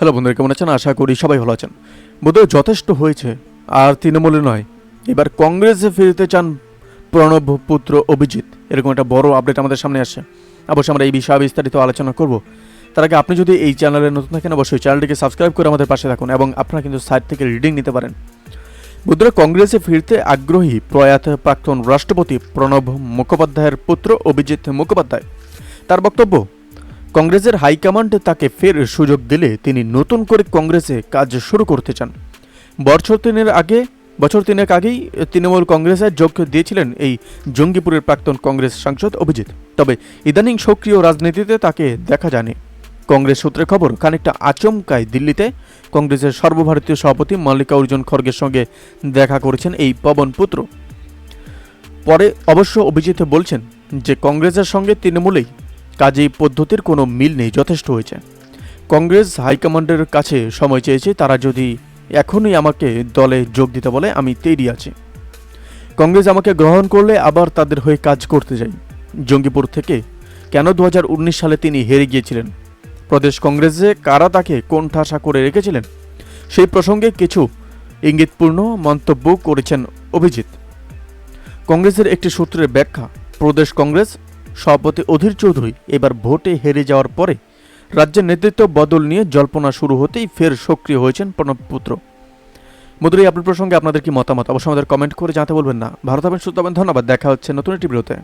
Hello বন্ধুরা, কেমন আছেন? আশা করি সবাই ভালো আছেন। বোধহয় যথেষ্ট হয়েছে, আর তৃণমূলে নয়, এবার কংগ্রেসে ফিরতে চান প্রণব পুত্র অভিজিৎ। এরকম একটা বড় আপডেট আমাদের সামনে আসে। অবশ্যই আমরা এই বিষয়ে বিস্তারিত আলোচনা করব। তার আগে আপনি যদি এই চ্যানেলে নতুন থাকেন, অবশ্যই চ্যানেলটিকে সাবস্ক্রাইব করে আমাদের পাশে থাকুন এবং আপনারা কিন্তু সাইট থেকে রিডিং নিতে পারেন। বুধবার কংগ্রেসে ফিরতে আগ্রহী প্রয়াত প্রাক্তন রাষ্ট্রপতি প্রণব মুখোপাধ্যায়ের পুত্র অভিজিৎ মুখোপাধ্যায়। তার বক্তব্য, কংগ্রেসের হাইকমান্ড তাকে ফের সুযোগ দিলে তিনি নতুন করে কংগ্রেসে কাজ শুরু করতে চান। বছর তিনেক আগেই তৃণমূল কংগ্রেসে যোগ দিয়েছিলেন এই জঙ্গিপুরের প্রাক্তন কংগ্রেস সাংসদ অভিজিৎ। তবে ইদানিং সক্রিয় রাজনীতিতে তাকে দেখা যায়নি। কংগ্রেস সূত্রে খবর, খানিকটা আচমকায় দিল্লিতে কংগ্রেসের সর্বভারতীয় সভাপতি মল্লিকার্জুন খড়গের সঙ্গে দেখা করেছেন এই পবন পুত্র। পরে অবশ্য অভিজিৎ বলছেন যে কংগ্রেসের সঙ্গে তৃণমূলেই কাজেই পদ্ধতির কোনো মিল নেই, যথেষ্ট হয়েছে। কংগ্রেস হাইকমান্ডের কাছে সময় চেয়েছে, তারা যদি এখনই আমাকে দলে যোগ দিতে বলে আমি তৈরি আছি। কংগ্রেস আমাকে গ্রহণ করলে আবার তাদের হয়ে কাজ করতে যাই। জঙ্গিপুর থেকে কেন 2019 সালে তিনি হেরে গিয়েছিলেন, প্রদেশ কংগ্রেসে কারা তাকে কোণঠাসা করে রেখেছিলেন, সেই প্রসঙ্গে কিছু ইঙ্গিতপূর্ণ মন্তব্য করেছেন অভিজিৎ। কংগ্রেসের একটি সূত্রের ব্যাখ্যা, প্রদেশ কংগ্রেস সভাপতি অধীর চৌধুরী এবার ভোটে হেরে যাওয়ার পরে রাজ্যের নেতৃত্ব বদল নিয়ে জল্পনা শুরু হতেই ফের সক্রিয় হয়েছেন প্রণব পুত্র। বন্ধুরা, এই আপডেট প্রসঙ্গে আপনাদের কি মতামত অবশ্যই আমাদের কমেন্ট করে জানাতে বলবেন না। ভালো থাকবেন, সুস্থ থাকবেন, ধন্যবাদ। দেখা হচ্ছে নতুন একটি ভিডিওতে।